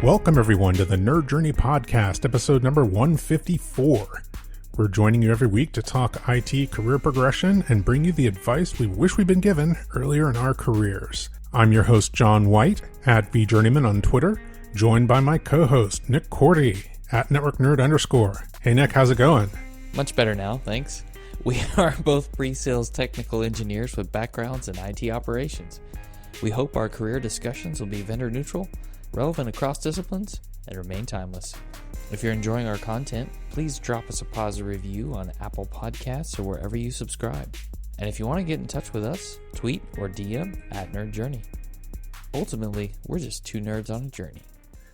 Welcome, everyone, to the Nerd Journey Podcast, episode number 154. We're joining you every week to talk IT career progression and bring you the advice we wish we'd been given earlier in our careers. I'm your host, John White, at VJourneyman on Twitter, joined by my co-host, Nick Cordy, at NetworkNerd_. Hey, Nick, how's it going? Much better now, thanks. We are both pre-sales technical engineers with backgrounds in IT operations. We hope our career discussions will be vendor neutral, relevant across disciplines, and remain timeless. If you're enjoying our content, please drop us a positive review on Apple Podcasts or wherever you subscribe. And if you want to get in touch with us, tweet or DM at Nerd Journey. Ultimately, we're just two nerds on a journey.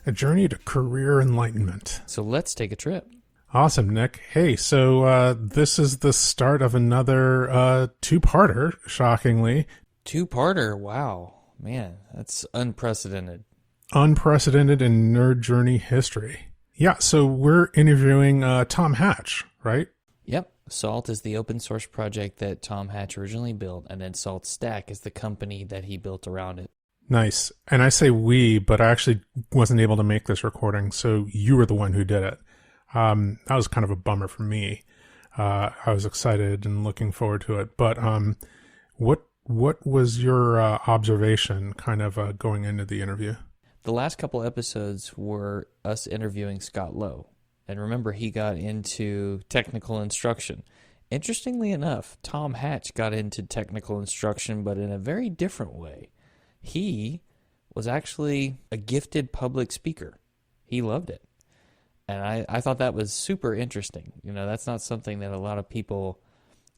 A journey to career enlightenment. So let's take a trip. Awesome, Nick. Hey, so this is the start of another two-parter, shockingly. Two-parter, wow. Man, that's unprecedented. Unprecedented in Nerd Journey history. Yeah, so we're interviewing Tom Hatch, right? Yep. Salt is the open source project that Tom Hatch originally built, and then SaltStack is the company that he built around it. Nice. And I say we, but I actually wasn't able to make this recording, so you were the one who did it. That was kind of a bummer for me. I was excited and looking forward to it. But what was your observation kind of going into the interview? The last couple episodes were us interviewing Scott Lowe. And remember, he got into technical instruction. Interestingly enough, Tom Hatch got into technical instruction, but in a very different way. He was actually a gifted public speaker. He loved it. And I thought that was super interesting. You know, that's not something that a lot of people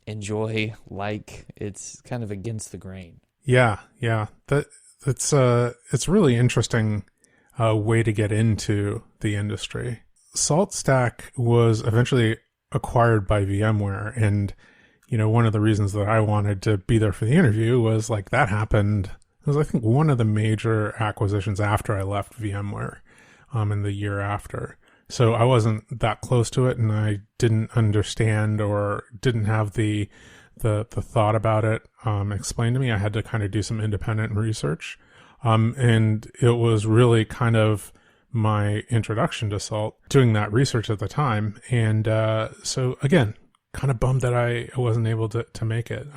enjoy, like. It's kind of against the grain. Yeah. It's really interesting way to get into the industry. SaltStack was eventually acquired by VMware, and you know, one of the reasons that I wanted to be there for the interview was like that happened. It was, I think, one of the major acquisitions after I left VMware, in the year after. So I wasn't that close to it, and I didn't understand or didn't have the thought about it explained to me. I had to kind of do some independent research. And it was really kind of my introduction to Salt, doing that research at the time. And so again, kind of bummed that I wasn't able to make it.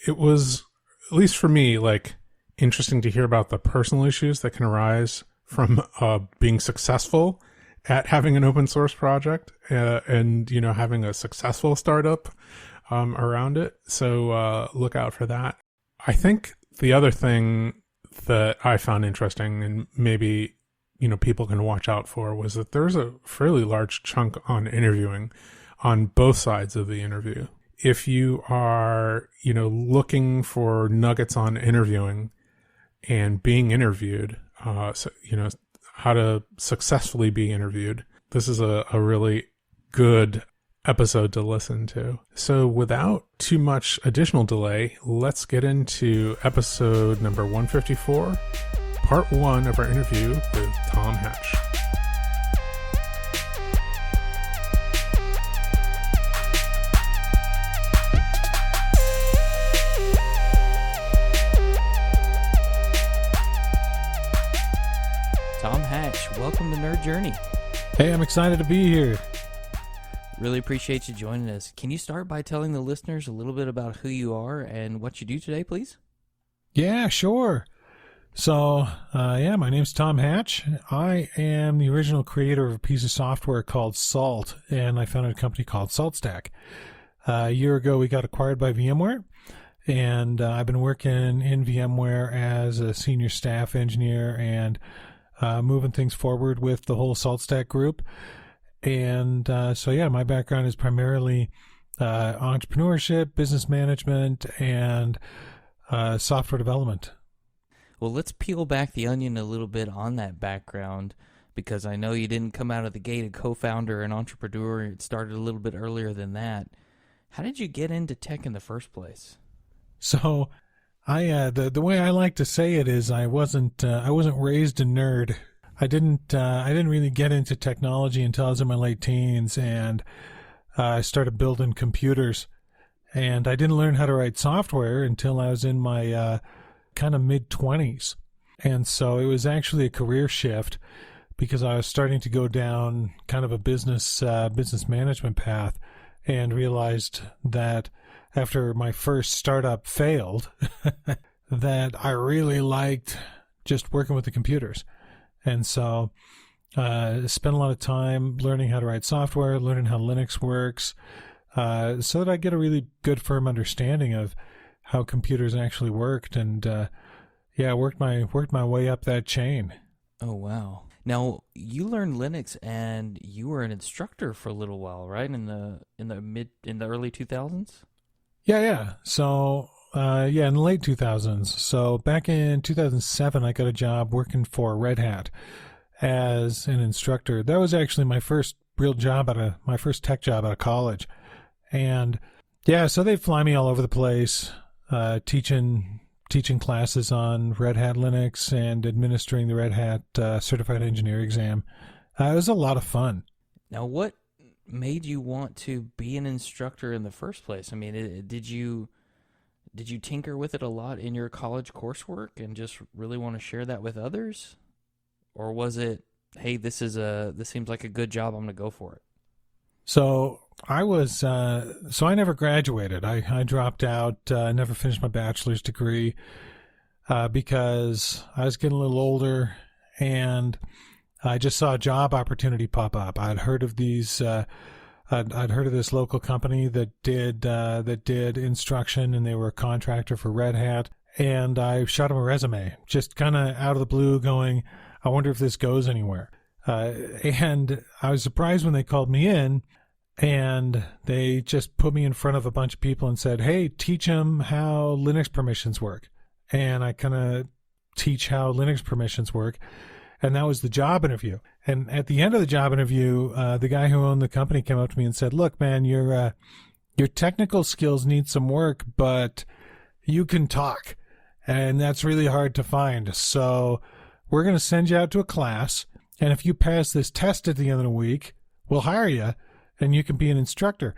It was, at least for me, like interesting to hear about the personal issues that can arise from being successful at having an open source project and, you know, having a successful startup around it. So look out for that. I think the other thing that I found interesting, and maybe, you know, people can watch out for, was that there's a fairly large chunk on interviewing on both sides of the interview. If you are, you know, looking for nuggets on interviewing and being interviewed, so, you know, how to successfully be interviewed, this is a really good episode to listen to. So without too much additional delay, let's get into episode number 154, part 1 of our interview with Tom Hatch. Tom Hatch, welcome to Nerd Journey. Hey, I'm excited to be here. Really appreciate you joining us. Can you start by telling the listeners a little bit about who you are and what you do today, please? Yeah, sure. So, my name's Tom Hatch. I am the original creator of a piece of software called Salt, and I founded a company called SaltStack. A year ago, we got acquired by VMware, and I've been working in VMware as a senior staff engineer and moving things forward with the whole SaltStack group. And my background is primarily entrepreneurship, business management, and software development. Well, let's peel back the onion a little bit on that background, because I know you didn't come out of the gate a co-founder and entrepreneur. It started a little bit earlier than that. How did you get into tech in the first place? So, the way I like to say it is I wasn't raised a nerd. I didn't really get into technology until I was in my late teens, and I started building computers. And I didn't learn how to write software until I was in my kind of mid-20s. And so it was actually a career shift. because I was starting to go down kind of a business management path, and realized that after my first startup failed, that I really liked just working with the computers. And so spent a lot of time learning how to write software, learning how Linux works, so that I get a really good, firm understanding of how computers actually worked. And worked my way up that chain. Oh, wow. Now, you learned Linux and you were an instructor for a little while, right? In the early 2000s? Yeah. So, in the late 2000s. So back in 2007, I got a job working for Red Hat as an instructor. That was actually my first real job my first tech job out of college. And yeah, so they'd fly me all over the place, teaching classes on Red Hat Linux and administering the Red Hat Certified Engineer exam. It was a lot of fun. Now, what made you want to be an instructor in the first place? I mean, did you tinker with it a lot in your college coursework and just really want to share that with others? Or was it, hey, this seems like a good job, I'm going to go for it? So I never graduated. I dropped out, never finished my bachelor's degree because I was getting a little older, and I just saw a job opportunity pop up. I'd heard of these. I'd heard of this local company that did instruction, and they were a contractor for Red Hat. And I shot them a resume, just kind of out of the blue, going, I wonder if this goes anywhere. And I was surprised when they called me in, and they just put me in front of a bunch of people and said, hey, teach them how Linux permissions work. And I kind of teach how Linux permissions work. And that was the job interview. And at the end of the job interview, the guy who owned the company came up to me and said, look, man, your technical skills need some work, but you can talk. And that's really hard to find. So we're going to send you out to a class. And if you pass this test at the end of the week, we'll hire you and you can be an instructor.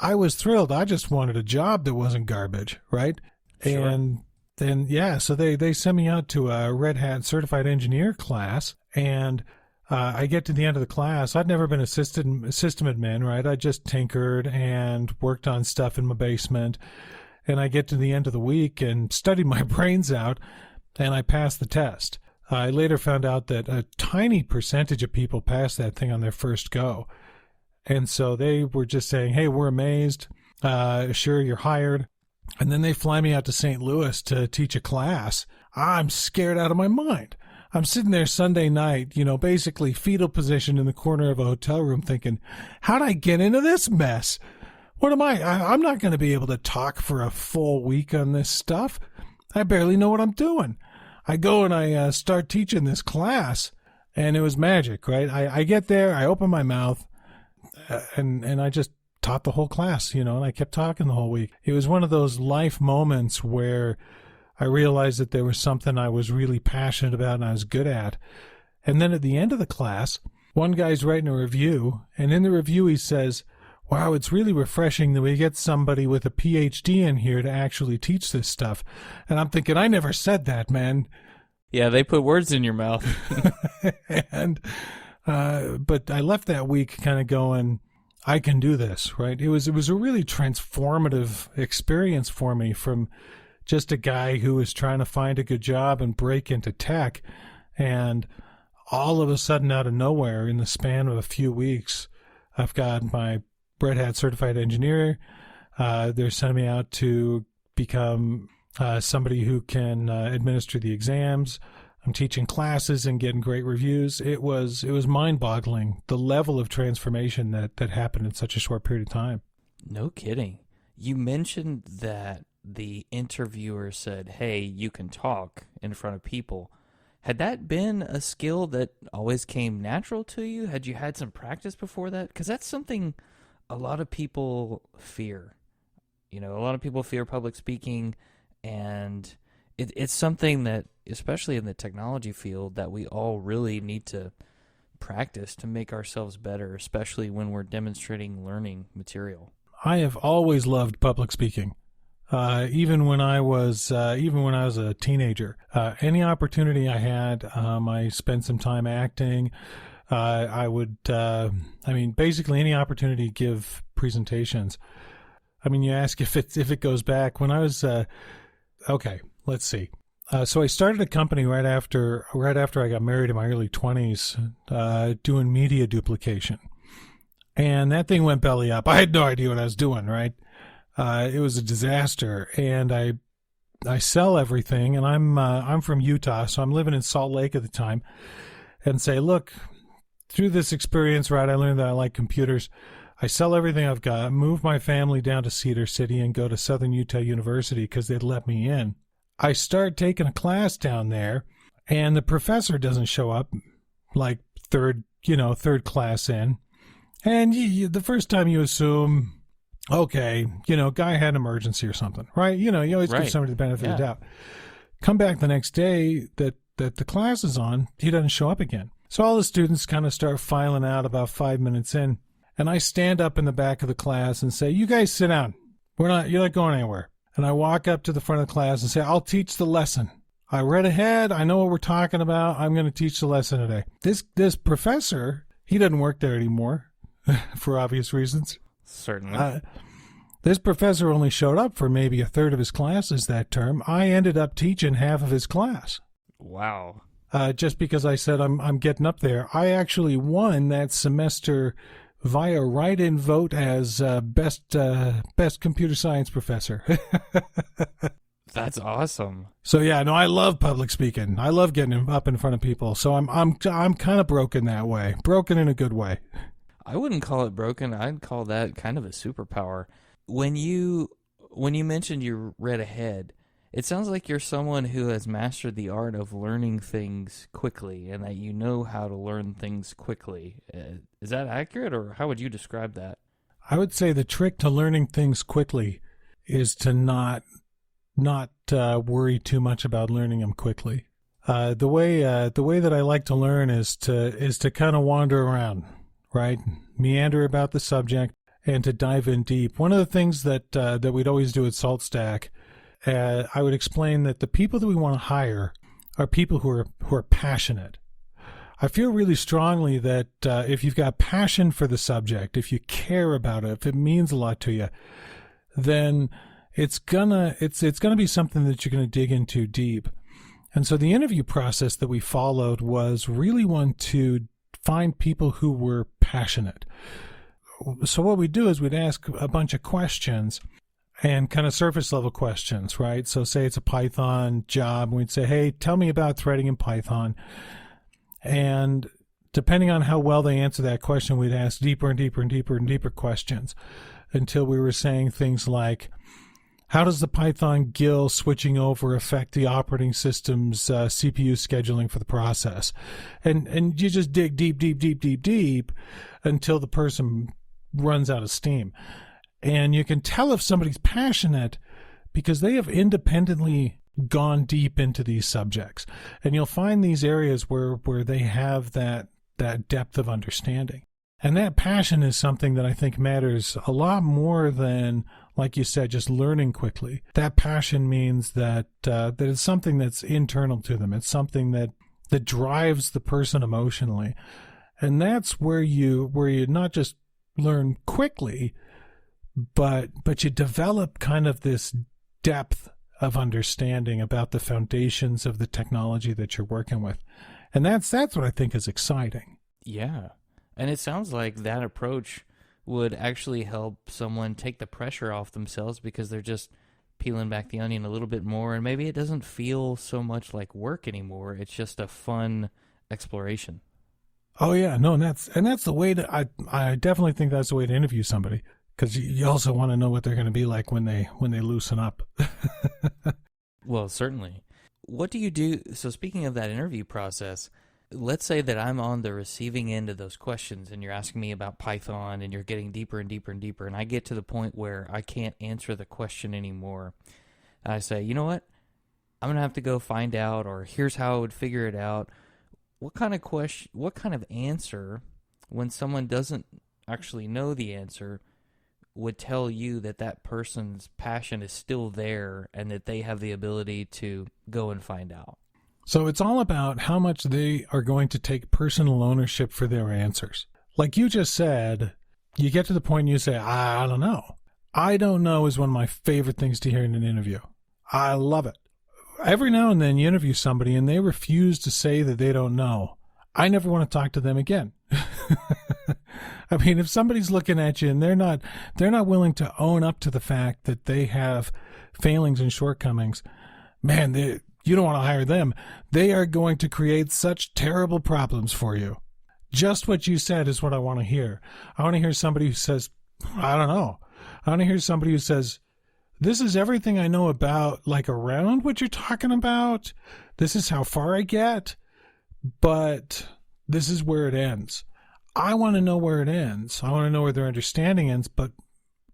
I was thrilled. I just wanted a job that wasn't garbage, right? Sure. And then, so they sent me out to a Red Hat Certified Engineer class, and I get to the end of the class. I'd never been a system admin, right? I just tinkered and worked on stuff in my basement. And I get to the end of the week and studied my brains out, and I passed the test. I later found out that a tiny percentage of people pass that thing on their first go. And so they were just saying, hey, we're amazed. Sure, you're hired. And then they fly me out to St. Louis to teach a class. I'm scared out of my mind. I'm sitting there Sunday night, basically fetal position in the corner of a hotel room thinking, how'd I get into this mess? What am I'm not going to be able to talk for a full week on this stuff. I barely know what I'm doing. I go and I start teaching this class, and it was magic, right? I get there, I open my mouth, and I just taught the whole class, and I kept talking the whole week. It was one of those life moments where I realized that there was something I was really passionate about and I was good at. And then at the end of the class, one guy's writing a review, and in the review he says, wow, it's really refreshing that we get somebody with a PhD in here to actually teach this stuff. And I'm thinking, I never said that, man. Yeah, they put words in your mouth. But I left that week kind of going, I can do this, right? It was a really transformative experience for me, from just a guy who was trying to find a good job and break into tech. And all of a sudden, out of nowhere, in the span of a few weeks, I've got my Red Hat Certified Engineer. They're sending me out to become somebody who can administer the exams. I'm teaching classes and getting great reviews. It was mind-boggling, the level of transformation that happened in such a short period of time. No kidding. You mentioned that the interviewer said, hey, you can talk in front of people. Had that been a skill that always came natural to you? Had you had some practice before that? Because that's something a lot of people fear. A lot of people fear public speaking, and it's something that, especially in the technology field, that we all really need to practice to make ourselves better, especially when we're demonstrating learning material. I have always loved public speaking. Even when I was a teenager, any opportunity I had, I spent some time acting. I would, basically any opportunity to give presentations. I mean, you ask if it goes back when I was, okay, let's see. So I started a company right after I got married in my early 20s, doing media duplication. And that thing went belly up. I had no idea what I was doing, right? It was a disaster, and I sell everything, and I'm from Utah, so I'm living in Salt Lake at the time, and say, look, through this experience, right, I learned that I like computers. I sell everything I've got, move my family down to Cedar City, and go to Southern Utah University because they'd let me in. I start taking a class down there, and the professor doesn't show up, like third class in, and the first time you assume, okay, guy had an emergency or something, right? You always give somebody the benefit of the doubt. Come back the next day that the class is on, he doesn't show up again. So all the students kind of start filing out about 5 minutes in, and I stand up in the back of the class and say, you guys sit down. You're not going anywhere. And I walk up to the front of the class and say, I'll teach the lesson. I read ahead. I know what we're talking about. I'm going to teach the lesson today. This professor, he doesn't work there anymore for obvious reasons. Certainly. This professor only showed up for maybe a third of his classes that term. I ended up teaching half of his class. Wow. Just because I said I'm getting up there. I actually won that semester via write-in vote as best computer science professor. That's awesome. So yeah, no, I love public speaking. I love getting up in front of people. So I'm kind of broken that way. Broken in a good way. I wouldn't call it broken. I'd call that kind of a superpower. When you mentioned you read ahead, it sounds like you're someone who has mastered the art of learning things quickly and that you know how to learn things quickly. Is that accurate, or how would you describe that? I would say the trick to learning things quickly is to not worry too much about learning them quickly. The way that I like to learn is to kind of wander around, right? Meander about the subject and to dive in deep. One of the things that we'd always do at SaltStack, I would explain that the people that we want to hire are people who are passionate. I feel really strongly that if you've got passion for the subject, if you care about it, if it means a lot to you, then it's gonna be something that you're gonna dig into deep. And so the interview process that we followed was really one to find people who were passionate. So what we do is we'd ask a bunch of questions and kind of surface level questions, right? So say it's a Python job, and we'd say, hey, tell me about threading in Python. And depending on how well they answer that question, we'd ask deeper and deeper and deeper and deeper questions until we were saying things like, how does the Python GIL switching over affect the operating system's CPU scheduling for the process? And you just dig deep, deep, deep, deep, deep until the person runs out of steam. And you can tell if somebody's passionate because they have independently gone deep into these subjects. And you'll find these areas where they have that depth of understanding. And that passion is something that I think matters a lot more than, like you said, just learning quickly. That passion means that it's something that's internal to them. It's something that drives the person emotionally. And that's where you not just learn quickly, but you develop kind of this depth of understanding about the foundations of the technology that you're working with. And that's what I think is exciting. Yeah. And it sounds like that approach would actually help someone take the pressure off themselves because they're just peeling back the onion a little bit more, and maybe it doesn't feel so much like work anymore. It's just a fun exploration. Oh yeah, no, and that's the way to. I definitely think that's the way to interview somebody, because you also want to know what they're going to be like when they loosen up. Well, certainly. What do you do? So speaking of that interview process, let's say that I'm on the receiving end of those questions and you're asking me about Python and you're getting deeper and deeper and deeper, and I get to the point where I can't answer the question anymore. I say, you know what? I'm going to have to go find out, or here's how I would figure it out. What kind of answer, when someone doesn't actually know the answer, would tell you that that person's passion is still there and that they have the ability to go and find out? So it's all about how much they are going to take personal ownership for their answers. Like you just said, you get to the point and you say, I don't know. I don't know is one of my favorite things to hear in an interview. I love it. Every now and then you interview somebody and they refuse to say that they don't know. I never want to talk to them again. I mean, if somebody's looking at you and they're not willing to own up to the fact that they have failings and shortcomings, man, you don't want to hire them. They are going to create such terrible problems for you. Just what you said is what I want to hear. I want to hear somebody who says, I don't know. I want to hear somebody who says, this is everything I know about, like around what you're talking about. This is how far I get, but this is where it ends. I want to know where it ends. I want to know where their understanding ends, but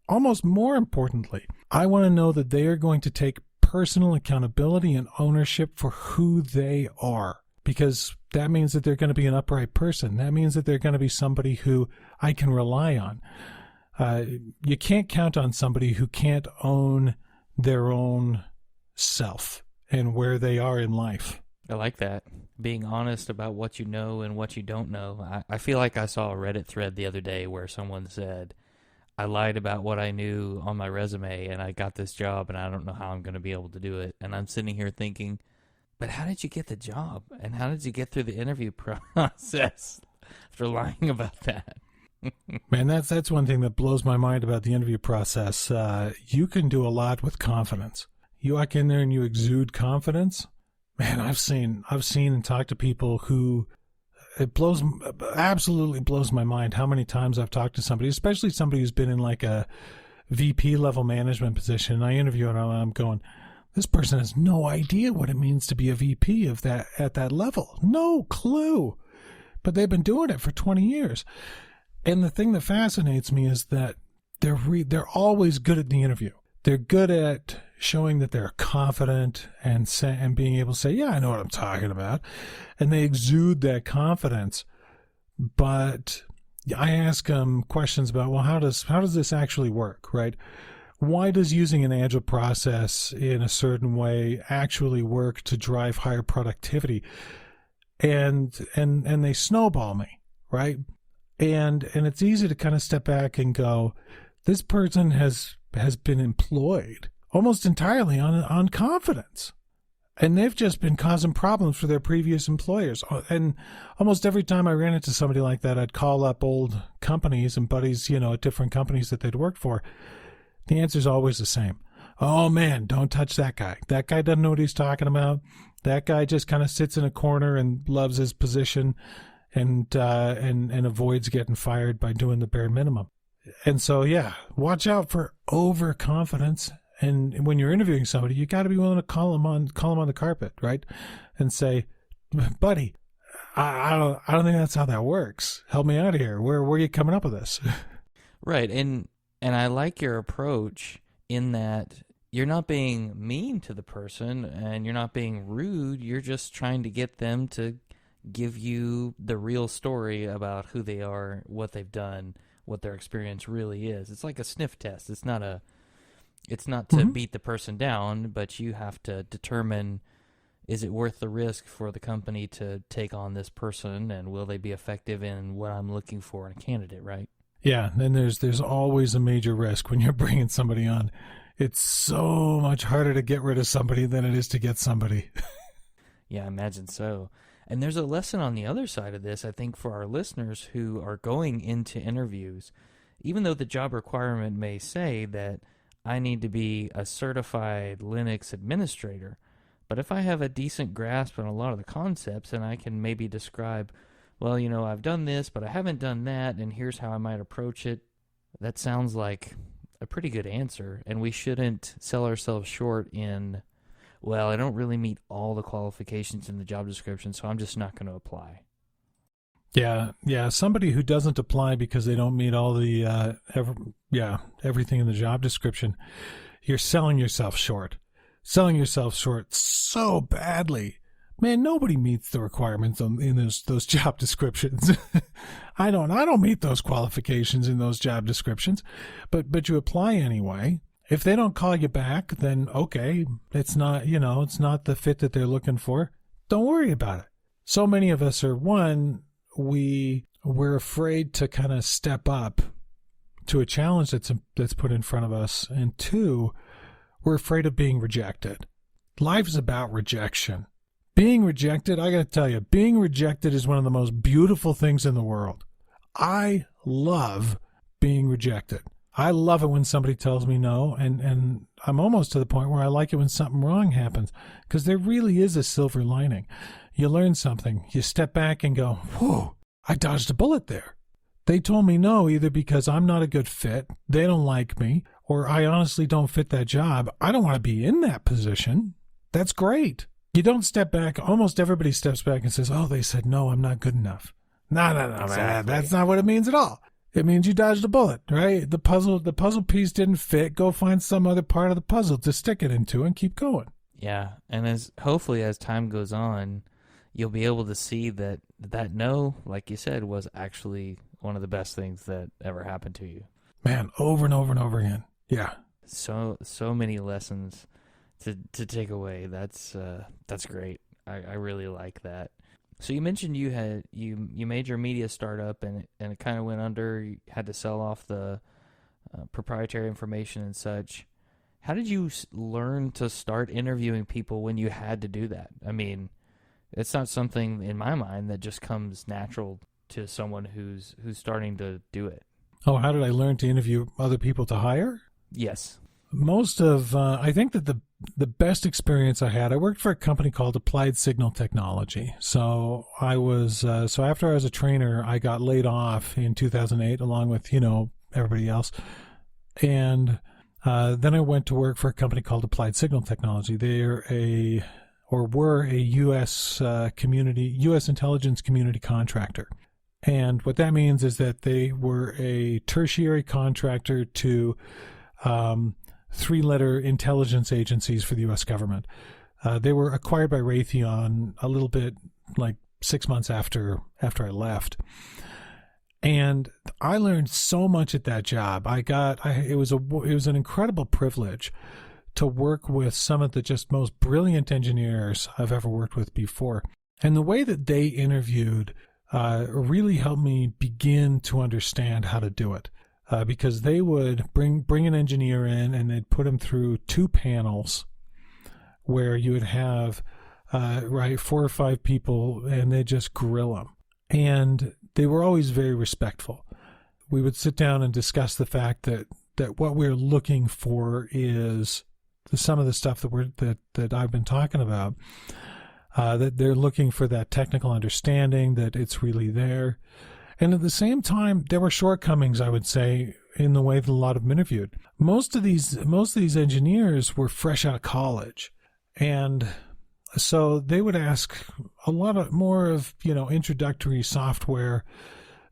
almost more importantly, I want to know that they are going to take personal accountability and ownership for who they are, because that means that they're going to be an upright person. That means that they're going to be somebody who I can rely on. You can't count on somebody who can't own their own self and where they are in life. I like that. Being honest about what you know and what you don't know. I feel like I saw a Reddit thread the other day where someone said, I lied about what I knew on my resume and I got this job and I don't know how I'm going to be able to do it. And I'm sitting here thinking, but how did you get the job? And how did you get through the interview process after lying about that? Man, that's one thing that blows my mind about the interview process. You can do a lot with confidence. You walk in there and you exude confidence. Man, I've seen and talked to people who absolutely blows my mind how many times I've talked to somebody, especially somebody who's been in like a VP level management position. And I interview and I'm going, this person has no idea what it means to be a VP of that at that level. No clue. But they've been doing it for 20 years. And the thing that fascinates me is that they're always good at the interview. They're good at showing that they're confident and being able to say, yeah, I know what I'm talking about. And they exude that confidence. But I ask them questions about, well, how does this actually work, right? Why does using an agile process in a certain way actually work to drive higher productivity? And they snowball me, right? And it's easy to kind of step back and go, this person has been employed almost entirely on confidence. And they've just been causing problems for their previous employers. And almost every time I ran into somebody like that, I'd call up old companies and buddies, at different companies that they'd worked for. The answer is always the same. Oh, man, don't touch that guy. That guy doesn't know what he's talking about. That guy just kind of sits in a corner and loves his position and avoids getting fired by doing the bare minimum. And so, yeah, watch out for overconfidence. And when you're interviewing somebody, you got to be willing to call them on the carpet, right? And say, buddy, I don't think that's how that works. Help me out here. Where are you coming up with this? Right. And I like your approach in that you're not being mean to the person and you're not being rude. You're just trying to get them to give you the real story about who they are, what they've done, what their experience really is. It's like a sniff test. It's not to beat the person down, but you have to determine, is it worth the risk for the company to take on this person, and will they be effective in what I'm looking for in a candidate, right? Yeah, and there's always a major risk when you're bringing somebody on. It's so much harder to get rid of somebody than it is to get somebody. Yeah, I imagine so. And there's a lesson on the other side of this, I think, for our listeners who are going into interviews. Even though the job requirement may say that I need to be a certified Linux administrator, but if I have a decent grasp on a lot of the concepts and I can maybe describe, well, I've done this, but I haven't done that, and here's how I might approach it, that sounds like a pretty good answer. And we shouldn't sell ourselves short in, well, I don't really meet all the qualifications in the job description, so I'm just not going to apply. Yeah. Somebody who doesn't apply because they don't meet all the everything in the job description, you're selling yourself short so badly. Man, nobody meets the requirements in those job descriptions. I don't meet those qualifications in those job descriptions, but you apply anyway. If they don't call you back, then okay, it's not the fit that they're looking for. Don't worry about it. So many of us are, one, we're afraid to kind of step up to a challenge that's put in front of us, and two, we're afraid of being rejected. Life is about rejection. Being rejected, I got to tell you, being rejected is one of the most beautiful things in the world. I love being rejected. I love it when somebody tells me no, and I'm almost to the point where I like it when something wrong happens, because there really is a silver lining. You learn something. You step back and go, whoa, I dodged a bullet there. They told me no either because I'm not a good fit, they don't like me, or I honestly don't fit that job. I don't want to be in that position. That's great. You don't step back. Almost everybody steps back and says, oh, they said no, I'm not good enough. No, exactly. Man, that's not what it means at all. It means you dodged a bullet, right? The puzzle piece didn't fit. Go find some other part of the puzzle to stick it into and keep going. Yeah, and hopefully as time goes on, you'll be able to see that no, like you said, was actually one of the best things that ever happened to you. Man, over and over and over again. Yeah. So many lessons to take away. That's great. I really like that. So you mentioned you made your media startup and it kind of went under. You had to sell off the proprietary information and such. How did you learn to start interviewing people when you had to do that? I mean, it's not something in my mind that just comes natural to someone who's starting to do it. Oh, how did I learn to interview other people to hire? Yes. I think that the best experience I had, I worked for a company called Applied Signal Technology. So after I was a trainer, I got laid off in 2008 along with, everybody else. And then I went to work for a company called Applied Signal Technology. Were a U.S. U.S. intelligence community contractor. And what that means is that they were a tertiary contractor to three-letter intelligence agencies for the U.S. government. They were acquired by Raytheon a little bit like 6 months after I left. And I learned so much at that job. It was an incredible privilege to work with some of the just most brilliant engineers I've ever worked with before. And the way that they interviewed really helped me begin to understand how to do it. Because they would bring an engineer in and they'd put him through 2 panels where you would have 4 or 5 people and they'd just grill them. And they were always very respectful. We would sit down and discuss the fact that what we're looking for is some of the stuff that I've been talking about. That they're looking for that technical understanding, that it's really there. And at the same time, there were shortcomings, I would say, in the way that a lot of them interviewed. Most of these engineers were fresh out of college. And so they would ask a lot more of, introductory software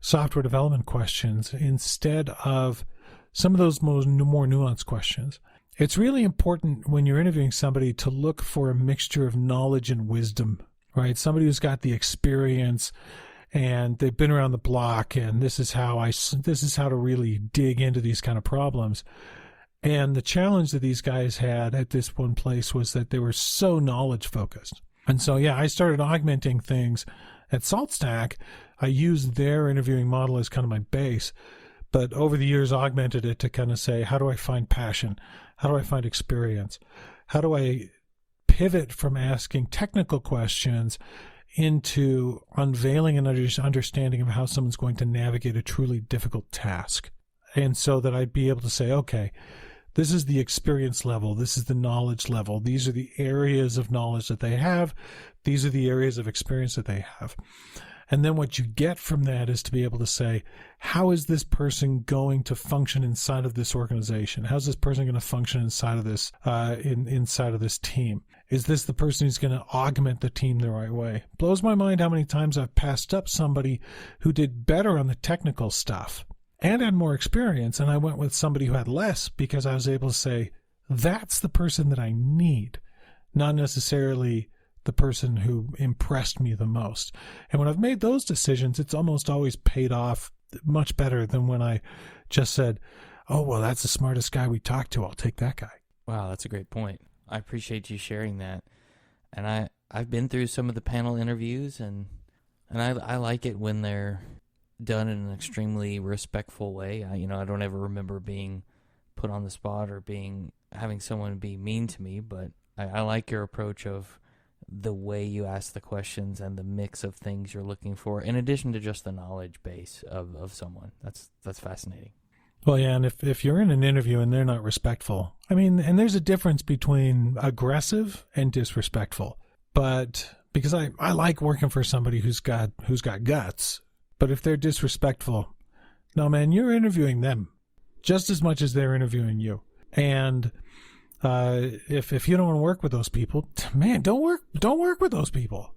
development questions instead of some of those more nuanced questions. It's really important when you're interviewing somebody to look for a mixture of knowledge and wisdom, right? Somebody who's got the experience and they've been around the block, and this is how to really dig into these kind of problems. And the challenge that these guys had at this one place was that they were so knowledge focused. And so, I started augmenting things at SaltStack. I used their interviewing model as kind of my base, but over the years augmented it to kind of say, how do I find passion? How do I find experience? How do I pivot from asking technical questions into unveiling an understanding of how someone's going to navigate a truly difficult task? And so that I'd be able to say, okay, this is the experience level, this is the knowledge level, these are the areas of knowledge that they have, these are the areas of experience that they have. And then what you get from that is to be able to say, how is this person going to function inside of this organization? How's this person going to function inside of this inside of this team? Is this the person who's going to augment the team the right way? Blows my mind how many times I've passed up somebody who did better on the technical stuff and had more experience, and I went with somebody who had less because I was able to say, that's the person that I need, not necessarily the person who impressed me the most. And when I've made those decisions, it's almost always paid off much better than when I just said, oh, well, that's the smartest guy we talked to. I'll take that guy. Wow, that's a great point. I appreciate you sharing that. And I've been through some of the panel interviews, and I like it when they're done in an extremely respectful way. I don't ever remember being put on the spot or having someone be mean to me, but I like your approach of the way you ask the questions and the mix of things you're looking for, in addition to just the knowledge base of someone. That's fascinating. Well, yeah, and if you're in an interview and they're not respectful, and there's a difference between aggressive and disrespectful. But because I like working for somebody who's got guts, but if they're disrespectful, no, man, you're interviewing them just as much as they're interviewing you. And if you don't want to work with those people, man, don't work with those people.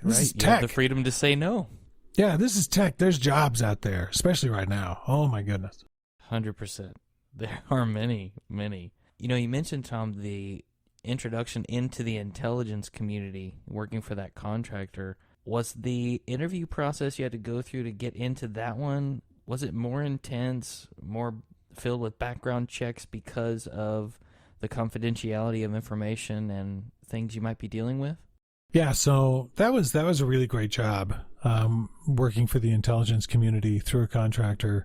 This is tech. You have the freedom to say no. Yeah, this is tech. There's jobs out there, especially right now. Oh, my goodness. 100%. There are many, many. You mentioned, Tom, the introduction into the intelligence community, working for that contractor. Was the interview process you had to go through to get into that one, was it more intense, more filled with background checks because of the confidentiality of information and things you might be dealing with? Yeah, so that was a really great job, working for the intelligence community through a contractor.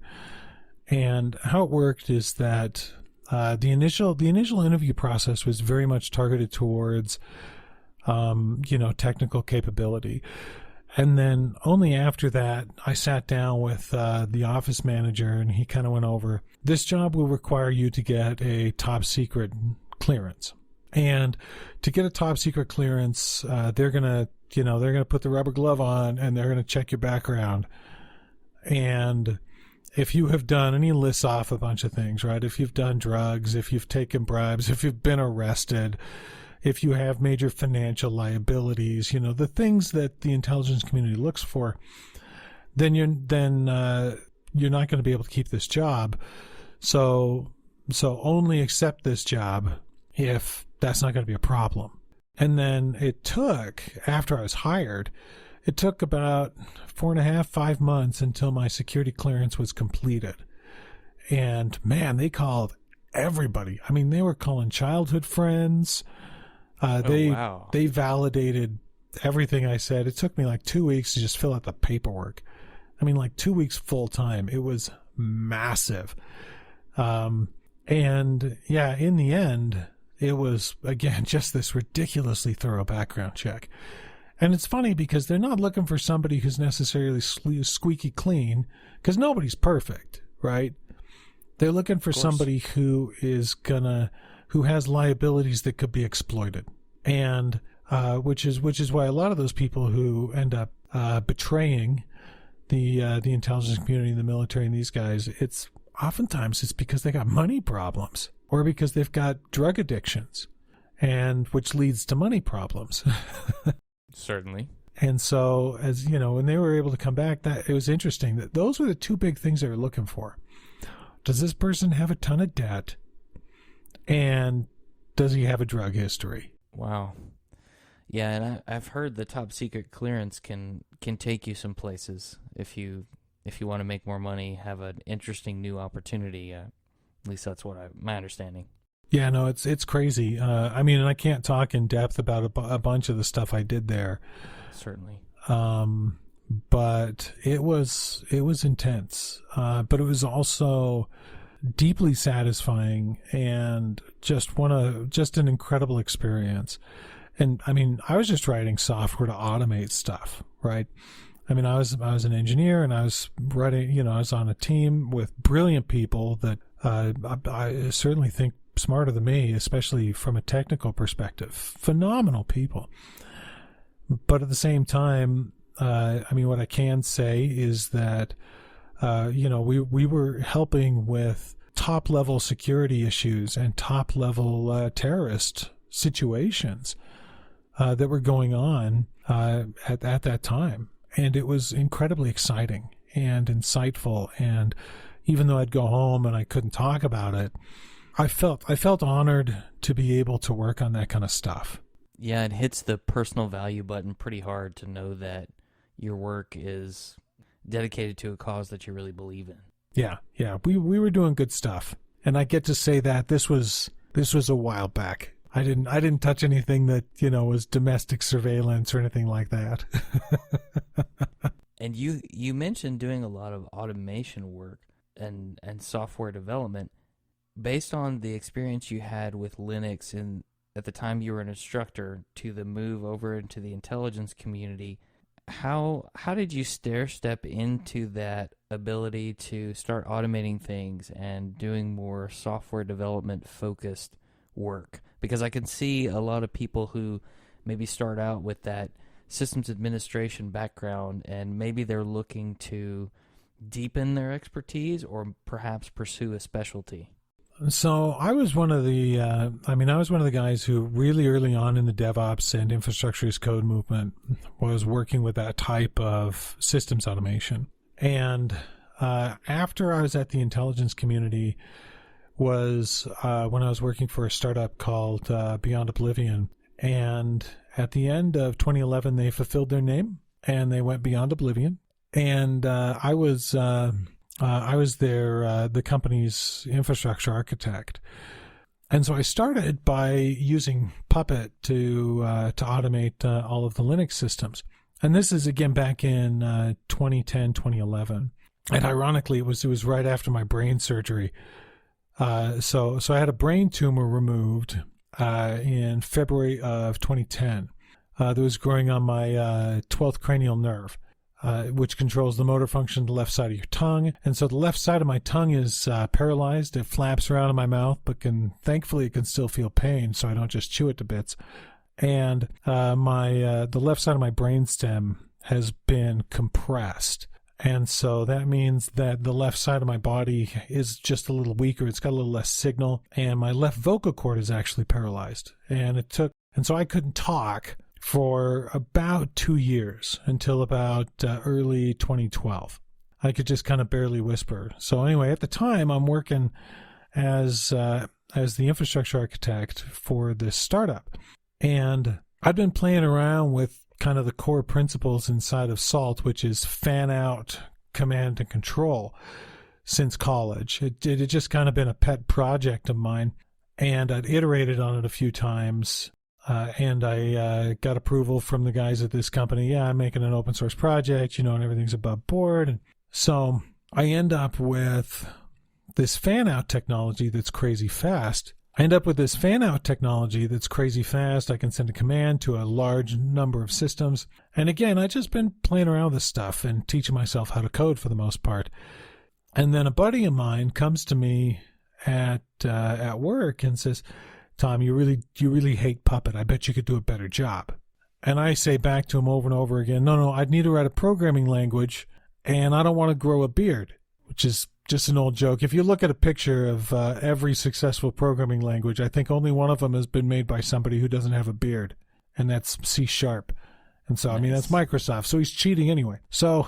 And how it worked is that the initial interview process was very much targeted towards technical capability. And then only after that, I sat down with the office manager, and he kind of went over, this job will require you to get a top secret clearance. And to get a top secret clearance, they're gonna put the rubber glove on, and they're gonna check your background. And if you have done, and he lists off a bunch of things, right? If you've done drugs, if you've taken bribes, if you've been arrested, if you have major financial liabilities, the things that the intelligence community looks for, then you're not going to be able to keep this job. So only accept this job if that's not going to be a problem. And then after I was hired, it took about 4.5, 5 months until my security clearance was completed. And man, they called everybody. They were calling childhood friends. They validated everything I said. It took me like 2 weeks to just fill out the paperwork. 2 weeks full time. It was massive. And yeah, in the end, it was, again, just this ridiculously thorough background check. And it's funny because they're not looking for somebody who's necessarily squeaky clean, because nobody's perfect, right? They're looking for somebody who has liabilities that could be exploited. And which is why a lot of those people who end up betraying the intelligence community, the military, and these guys, oftentimes it's because they got money problems, or because they've got drug addictions, and which leads to money problems. Certainly. And so, as when they were able to come back, that it was interesting that those were the two big things they were looking for. Does this person have a ton of debt? And does he have a drug history? Wow. Yeah, and I've heard the top secret clearance can take you some places if you want to make more money, have an interesting new opportunity. At least that's my understanding. Yeah, no, it's crazy. And I can't talk in depth about a bunch of the stuff I did there. Certainly. But it was intense. But it was also deeply satisfying, and just an incredible experience. And I was just writing software to automate stuff, right? I was an engineer, and I was writing, I was on a team with brilliant people that I certainly think smarter than me, especially from a technical perspective. Phenomenal people. But at the same time, what I can say is that, we were helping with top-level security issues and top-level terrorist situations that were going on at that time. And it was incredibly exciting and insightful. And even though I'd go home and I couldn't talk about it, I felt honored to be able to work on that kind of stuff. Yeah, it hits the personal value button pretty hard to know that your work is dedicated to a cause that you really believe in. Yeah. We were doing good stuff. And I get to say that this was a while back. I didn't touch anything that, was domestic surveillance or anything like that. And you mentioned doing a lot of automation work and software development. Based on the experience you had with Linux and at the time you were an instructor to the move over into the intelligence community, how did you step into that ability to start automating things and doing more software development focused work? Because I can see a lot of people who maybe start out with that systems administration background and maybe they're looking to deepen their expertise or perhaps pursue a specialty. So I was one of the guys who really early on in the DevOps and infrastructure as code movement was working with that type of systems automation. And after I was at the intelligence community was when I was working for a startup called Beyond Oblivion. And at the end of 2011, they fulfilled their name and they went Beyond Oblivion. And I was the company's infrastructure architect. And so I started by using Puppet to automate all of the Linux systems. And this is again back in 2010, 2011. And ironically, it was right after my brain surgery. So I had a brain tumor removed in February of 2010 that was growing on my 12th cranial nerve. Which controls the motor function of the left side of your tongue. And so the left side of my tongue is paralyzed. It flaps around in my mouth, but thankfully it can still feel pain, so I don't just chew it to bits. And the left side of my brainstem has been compressed. And so that means that the left side of my body is just a little weaker. It's got a little less signal. And my left vocal cord is actually paralyzed. And so I couldn't talk for about 2 years until about early 2012. I could just kind of barely whisper. So anyway, at the time, I'm working as the infrastructure architect for this startup. And I've been playing around with kind of the core principles inside of Salt, which is fan out, command and control, since college. It had just kind of been a pet project of mine. And I'd iterated on it a few times. And I got approval from the guys at this company. Yeah, I'm making an open source project, and everything's above board. And so I end up with this fan out technology that's crazy fast. I can send a command to a large number of systems. And again, I've just been playing around with this stuff and teaching myself how to code for the most part. And then a buddy of mine comes to me at work and says, Tom, you really hate Puppet. I bet you could do a better job. And I say back to him over and over again, no, I'd need to write a programming language, and I don't want to grow a beard, which is just an old joke. If you look at a picture of every successful programming language, I think only one of them has been made by somebody who doesn't have a beard, and that's C#. And so, Nice. That's Microsoft, so he's cheating anyway. So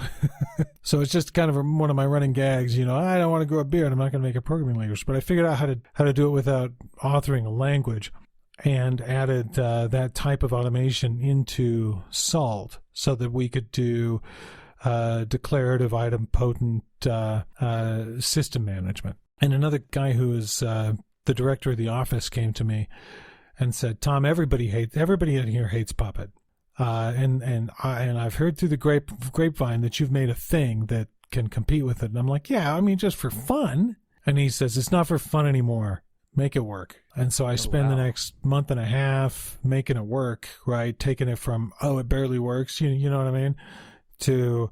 it's just kind of one of my running gags, I don't want to grow a beard. I'm not going to make a programming language. But I figured out how to do it without authoring a language and added that type of automation into Salt so that we could do declarative idempotent system management. And another guy who is the director of the office came to me and said, Tom, everybody in here hates Puppet. And I've heard through the grapevine that you've made a thing that can compete with it. And I'm like, yeah, just for fun. And he says, it's not for fun anymore. Make it work. And so I spend the next month and a half making it work, right? Taking it from, it barely works. You know what I mean? To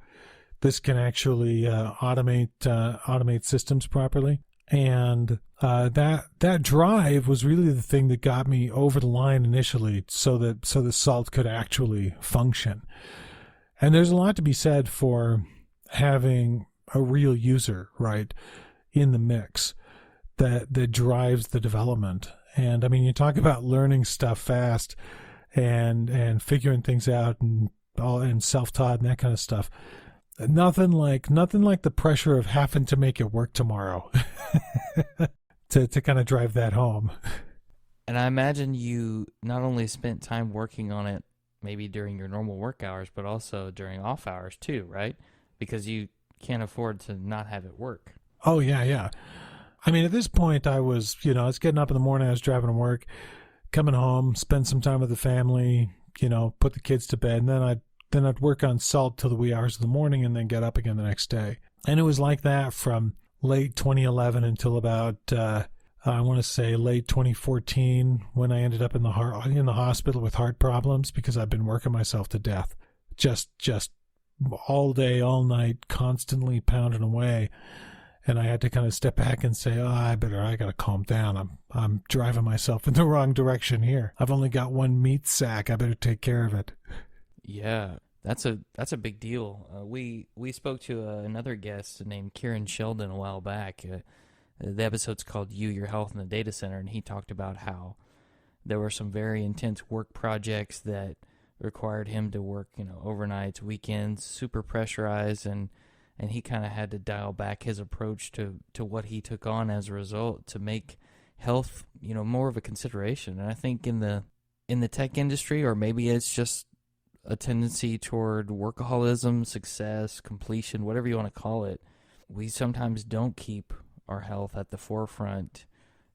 this can actually automate systems properly. And that drive was really the thing that got me over the line initially, so that Salt could actually function. And there's a lot to be said for having a real user, right, in the mix that drives the development. And you talk about learning stuff fast and figuring things out and self-taught and that kind of stuff. Nothing like the pressure of having to make it work tomorrow to kind of drive that home. And I imagine you not only spent time working on it maybe during your normal work hours, but also during off hours too, right? Because you can't afford to not have it work. Oh, yeah, yeah. I mean, at this point, I was getting up in the morning, I was driving to work, coming home, spend some time with the family, put the kids to bed, and then I'd work on Salt till the wee hours of the morning and then get up again the next day. And it was like that from late 2011 until about, I want to say late 2014, when I ended up in the hospital with heart problems because I've been working myself to death. Just all day, all night, constantly pounding away. And I had to kind of step back and say, I got to calm down. I'm driving myself in the wrong direction here. I've only got one meat sack. I better take care of it. Yeah, that's a big deal. We spoke to another guest named Kieran Sheldon a while back. The episode's called You, Your Health in the Data Center, and he talked about how there were some very intense work projects that required him to work, overnights, weekends, super pressurized, and he kind of had to dial back his approach to what he took on as a result to make health, more of a consideration. And I think in the tech industry, or maybe it's just a tendency toward workaholism, success, completion, whatever you want to call it, we sometimes don't keep our health at the forefront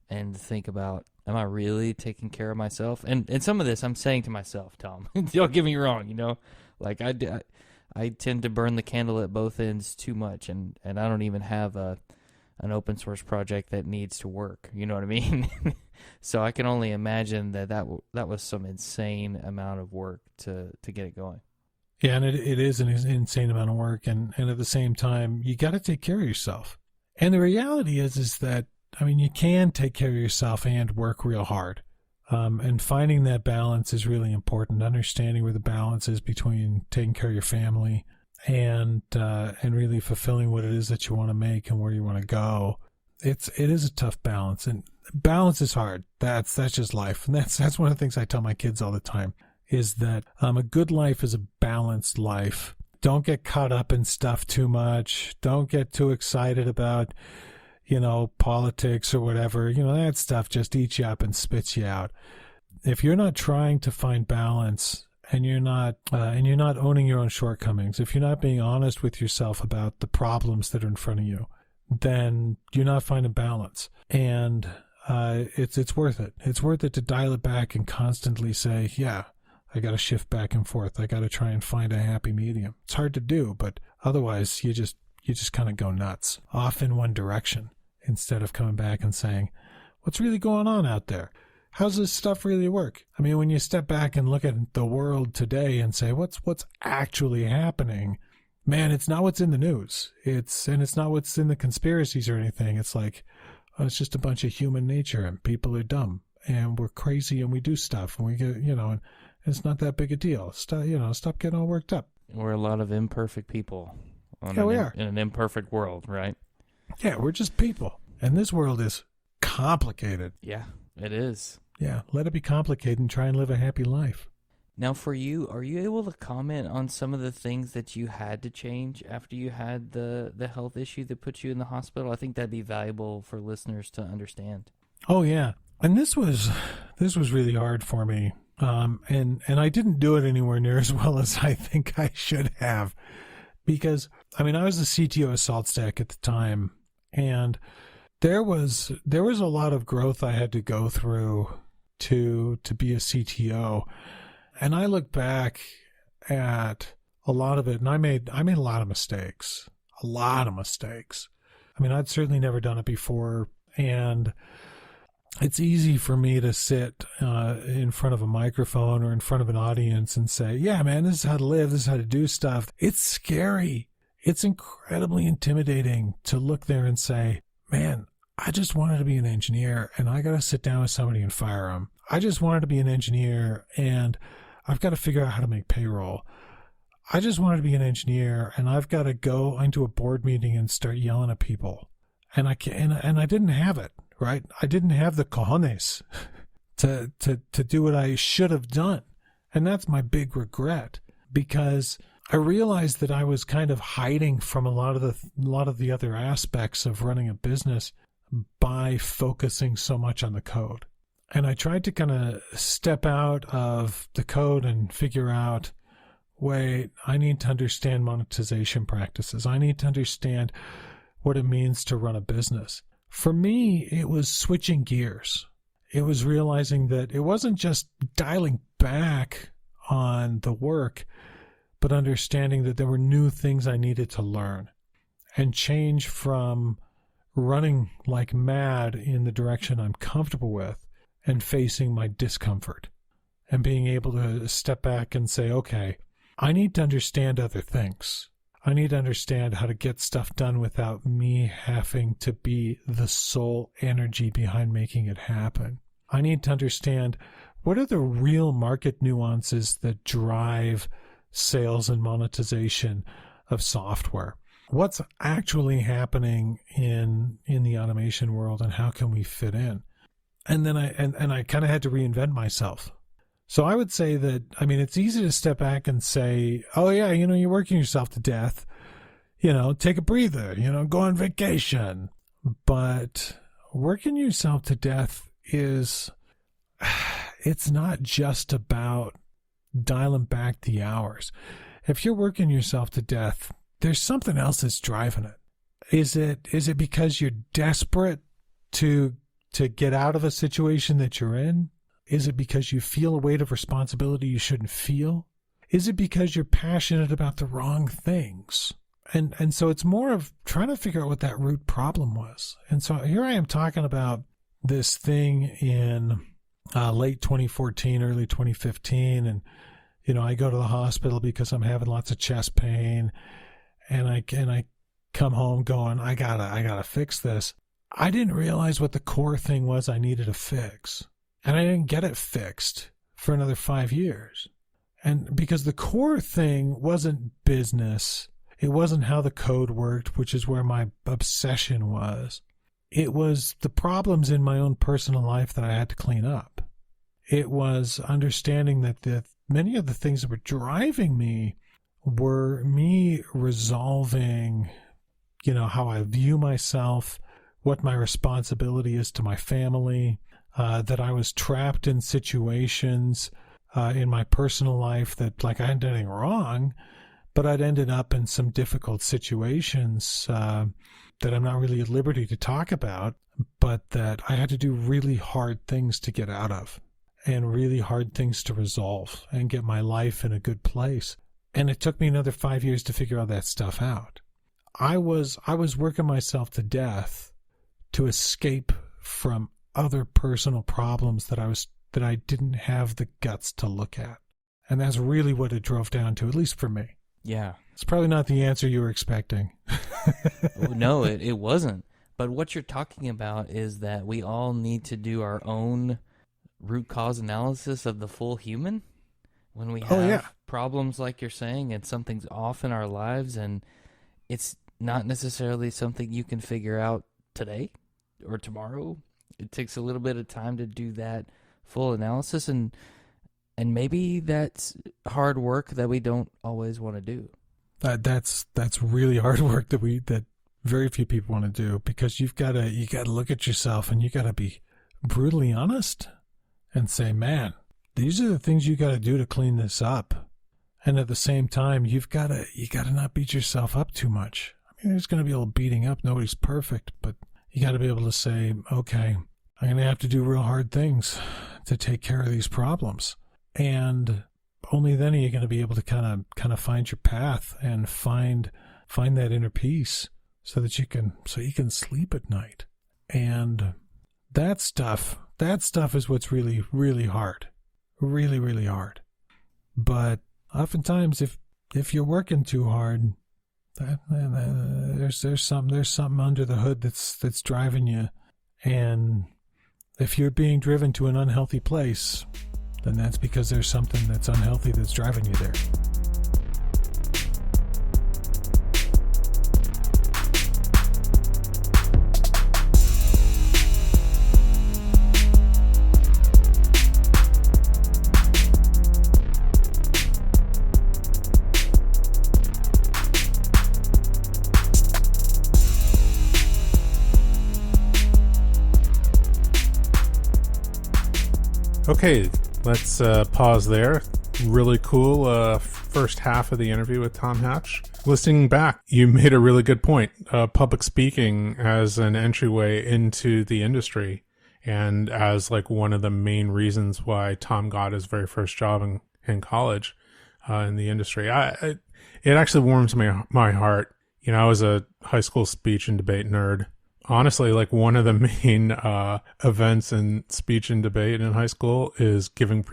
and think about, am I really taking care of myself? And some of this I'm saying to myself, Tom. Don't get me wrong, like I tend to burn the candle at both ends too much, and I don't even have an open source project that needs to work. You know what I mean? So I can only imagine that was some insane amount of work to get it going. Yeah, and it is an insane amount of work, and at the same time, you got to take care of yourself. And the reality is that, you can take care of yourself and work real hard. And finding that balance is really important. Understanding where the balance is between taking care of your family and really fulfilling what it is that you want to make and where you want to go. It is a tough balance, and balance is hard. That's just life, and that's one of the things I tell my kids all the time is that a good life is a balanced life. Don't get caught up in stuff too much. Don't get too excited about politics or whatever. That stuff just eats you up and spits you out. If you're not trying to find balance and you're not owning your own shortcomings, if you're not being honest with yourself about the problems that are in front of you, then you're not finding balance. And it's worth it. It's worth it to dial it back and constantly say, yeah, I got to shift back and forth. I got to try and find a happy medium. It's hard to do, but otherwise you just kind of go nuts off in one direction instead of coming back and saying, what's really going on out there? How's this stuff really work? When you step back and look at the world today and say, what's actually happening? Man, it's not what's in the news. It's not what's in the conspiracies or anything. It's like, it's just a bunch of human nature, and people are dumb, and we're crazy, and we do stuff, and we get, and it's not that big a deal. Stop getting all worked up. We're a lot of imperfect people. We are. In an imperfect world, right? Yeah, we're just people. And this world is complicated. Yeah, it is. Yeah, let it be complicated and try and live a happy life. Now, for you, are you able to comment on some of the things that you had to change after you had the health issue that put you in the hospital? I think that'd be valuable for listeners to understand. Oh, yeah. And this was really hard for me. And I didn't do it anywhere near as well as I think I should have. Because, I was the CTO of SaltStack at the time, and there was a lot of growth I had to go through to be a CTO. And I look back at a lot of it, and I made a lot of mistakes. I'd certainly never done it before, and it's easy for me to sit in front of a microphone or in front of an audience and say, yeah, man, this is how to live. This is how to do stuff. It's scary. It's incredibly intimidating to look there and say, man, I just wanted to be an engineer, and I got to sit down with somebody and fire them. I just wanted to be an engineer, and I've got to figure out how to make payroll. I just wanted to be an engineer, and I've got to go into a board meeting and start yelling at people. And I didn't have it. Right? I didn't have the cojones to do what I should have done. And that's my big regret, because I realized that I was kind of hiding from a lot of the other aspects of running a business by focusing so much on the code. And I tried to kind of step out of the code and figure out, wait, I need to understand monetization practices. I need to understand what it means to run a business. For me, it was switching gears. It was realizing that it wasn't just dialing back on the work, but understanding that there were new things I needed to learn and change from running like mad in the direction I'm comfortable with and facing my discomfort and being able to step back and say, okay, I need to understand other things. I need to understand how to get stuff done without me having to be the sole energy behind making it happen. I need to understand what are the real market nuances that drive sales and monetization of software. What's actually happening in the automation world, and how can we fit in? And then I kind of had to reinvent myself. So I would say that, I mean, it's easy to step back and say, oh yeah, you're working yourself to death, take a breather, go on vacation. But working yourself to death it's not just about dialing back the hours. If you're working yourself to death, there's something else that's driving it. Is it because you're desperate to get out of a situation that you're in? Is it because you feel a weight of responsibility you shouldn't feel? Is it because you're passionate about the wrong things? And so it's more of trying to figure out what that root problem was. And so here I am talking about this thing in late 2014, early 2015. And, I go to the hospital because I'm having lots of chest pain. And I come home going, I gotta fix this. I didn't realize what the core thing was I needed to fix. And I didn't get it fixed for another 5 years. And because the core thing wasn't business, it wasn't how the code worked, which is where my obsession was. It was the problems in my own personal life that I had to clean up. It was understanding that many of the things that were driving me were me resolving, how I view myself, what my responsibility is to my family, that I was trapped in situations in my personal life that, I hadn't done anything wrong, but I'd ended up in some difficult situations that I'm not really at liberty to talk about, but that I had to do really hard things to get out of and really hard things to resolve and get my life in a good place. And it took me another 5 years to figure all that stuff out. I was working myself to death to escape from other personal problems that I didn't have the guts to look at. And that's really what it drove down to, at least for me. Yeah. It's probably not the answer you were expecting. No, it wasn't. But what you're talking about is that we all need to do our own root cause analysis of the full human. When we have problems like you're saying and something's off in our lives, and it's not necessarily something you can figure out today or tomorrow. It takes a little bit of time to do that full analysis, and maybe that's hard work that we don't always want to do. That's really hard work that very few people want to do, because you got to look at yourself and you got to be brutally honest and say, man, these are the things you got to do to clean this up. And at the same time, you got to not beat yourself up too much. I mean, there's going to be a little beating up. Nobody's perfect, but you got to be able to say, okay, I'm going to have to do real hard things to take care of these problems. And only then are you going to be able to kind of find your path and find that inner peace so that you can sleep at night. And that stuff is what's really, really hard. Really, really hard. But oftentimes if you're working too hard, there's something under the hood that's driving you. And if you're being driven to an unhealthy place, then that's because there's something that's unhealthy that's driving you there. Okay, let's pause there. Really cool first half of the interview with Tom Hatch. Listening back, you made a really good point. Public speaking as an entryway into the industry and as like one of the main reasons why Tom got his very first job in college in the industry. It actually warms my heart. You know, I was a high school speech and debate nerd. Honestly, like one of the main events in speech and debate in high school is giving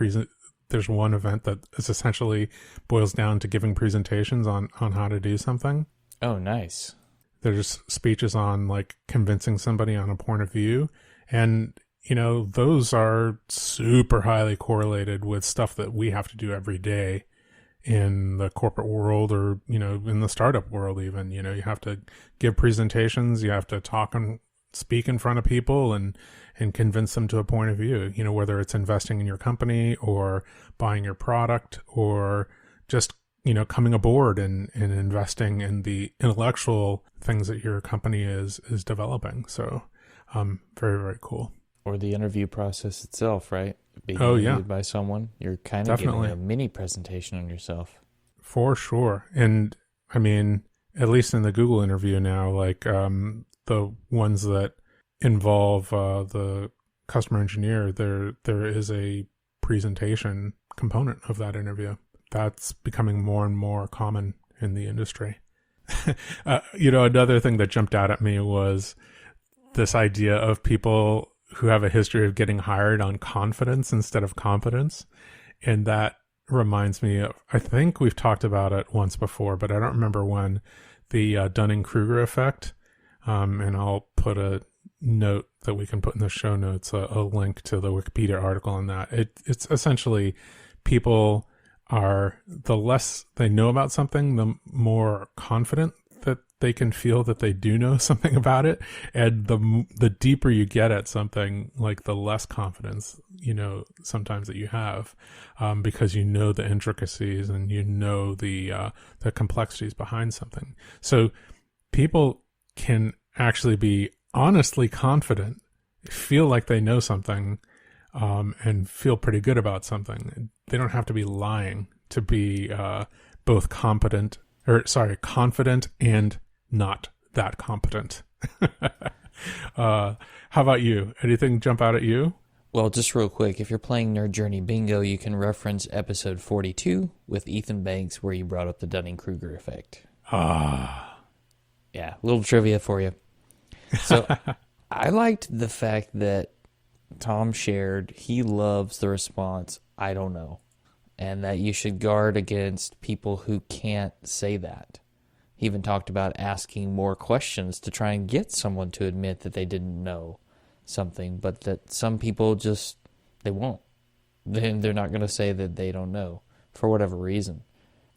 there's one event that is essentially boils down to giving presentations on how to do something. Oh, nice. There's speeches on like convincing somebody on a point of view. And, you know, those are super highly correlated with stuff that we have to do every day in the corporate world or, you know, in the startup world even. You know, you have to give presentations, you have to talk and speak in front of people and convince them to a point of view, you know, whether it's investing in your company or buying your product or just, you know, coming aboard and investing in the intellectual things that your company is developing. So very, very cool. Or the interview process itself, right? Being interviewed by someone, you're kind of giving a mini presentation on yourself. For sure. And I mean, at least in the Google interview now, like the ones that involve the customer engineer, there is a presentation component of that interview. That's becoming more and more common in the industry. You know, another thing that jumped out at me was this idea of people who have a history of getting hired on confidence instead of competence. And that reminds me of, I think we've talked about it once before, but I don't remember when, the Dunning-Kruger effect. And I'll put a note that we can put in the show notes, a link to the Wikipedia article on that. It's essentially people are, the less they know about something, the more confident that they can feel that they do know something about it. And the deeper you get at something, like the less confidence, you know, sometimes that you have, because you know the intricacies and you know the complexities behind something. So people can actually be honestly confident, feel like they know something, and feel pretty good about something. They don't have to be lying to be both confident and not that competent. How about you? Anything jump out at you? Well, just real quick, if you're playing Nerd Journey Bingo, you can reference episode 42 with Ethan Banks where you brought up the Dunning-Kruger effect. Yeah, a little trivia for you. So I liked the fact that Tom shared he loves the response, I don't know, and that you should guard against people who can't say that. He even talked about asking more questions to try and get someone to admit that they didn't know something, but that some people just, they won't. They're not going to say that they don't know for whatever reason.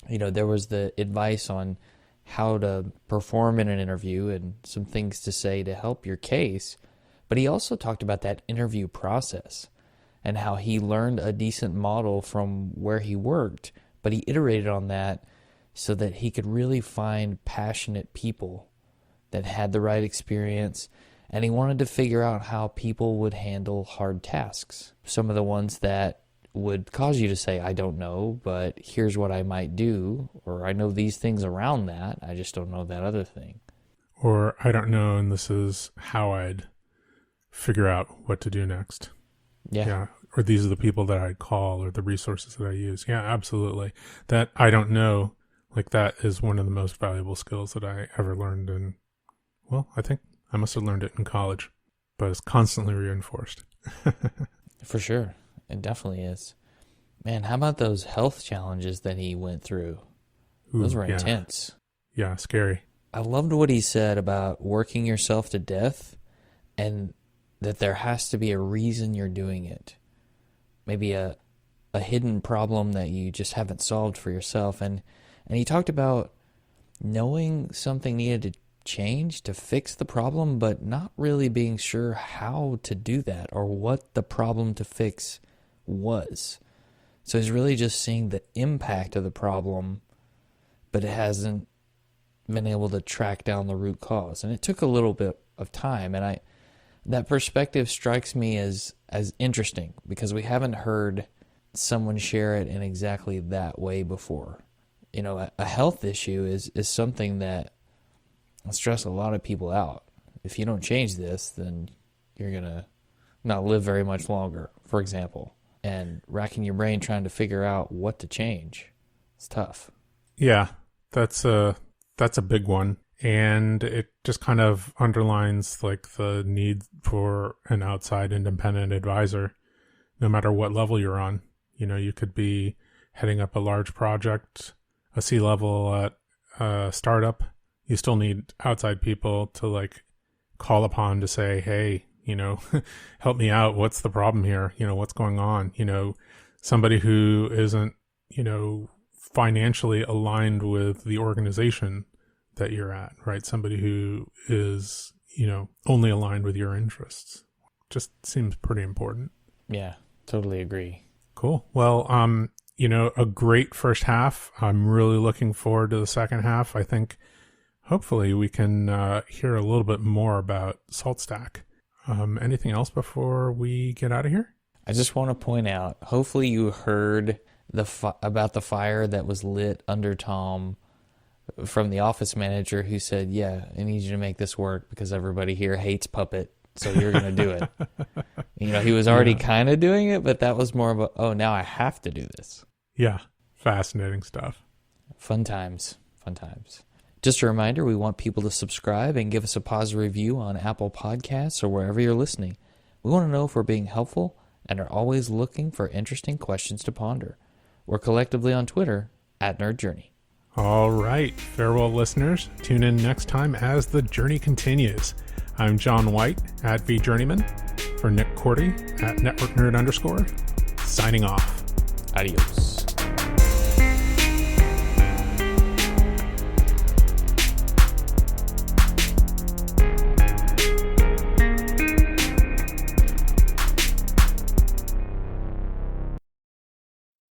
You know, there was the advice on how to perform in an interview and some things to say to help your case, but he also talked about that interview process and how he learned a decent model from where he worked, but he iterated on that so that he could really find passionate people that had the right experience, and he wanted to figure out how people would handle hard tasks. Some of the ones that would cause you to say, I don't know, but here's what I might do, or I know these things around that, I just don't know that other thing. Or I don't know, and this is how I'd figure out what to do next. Yeah. Or these are the people that I'd call or the resources that I use. Yeah, absolutely. That I don't know, like that is one of the most valuable skills that I ever learned. And well, I think I must have learned it in college, but it's constantly reinforced. For sure. It definitely is. Man, how about those health challenges that he went through? Those were intense. Yeah, scary. I loved what he said about working yourself to death and that there has to be a reason you're doing it. Maybe a hidden problem that you just haven't solved for yourself. And he talked about knowing something needed to change to fix the problem, but not really being sure how to do that or what the problem to fix was. So he's really just seeing the impact of the problem, but it hasn't been able to track down the root cause. And it took a little bit of time. And That perspective strikes me as interesting because we haven't heard someone share it in exactly that way before. You know, a health issue is something that stress a lot of people out. If you don't change this, then you're going to not live very much longer, for example. And racking your brain trying to figure out what to change, it's tough. Yeah, that's a big one. And it just kind of underlines like the need for an outside independent advisor, no matter what level you're on. You know, you could be heading up a large project, a C-level at a startup. You still need outside people to like call upon to say, hey, you know, help me out. What's the problem here? You know, what's going on? You know, somebody who isn't, you know, financially aligned with the organization that you're at, right? Somebody who is, you know, only aligned with your interests. Just seems pretty important. Yeah, totally agree. Cool. Well, you know, a great first half. I'm really looking forward to the second half. I think hopefully we can hear a little bit more about SaltStack. Anything else before we get out of here? I just want to point out, hopefully you heard about the fire that was lit under Tom from the office manager who said, yeah, I need you to make this work because everybody here hates Puppet, so you're going to do it. You know, he was already kind of doing it, but that was more of a, oh, now I have to do this. Yeah, fascinating stuff. Fun times, fun times. Just a reminder, we want people to subscribe and give us a positive review on Apple Podcasts or wherever you're listening. We want to know if we're being helpful and are always looking for interesting questions to ponder. We're collectively on Twitter @NerdJourney. All right, farewell listeners. Tune in next time as the journey continues. I'm John White @VJourneyman. For Nick Cordy @NetworkNerd_, signing off. Adios.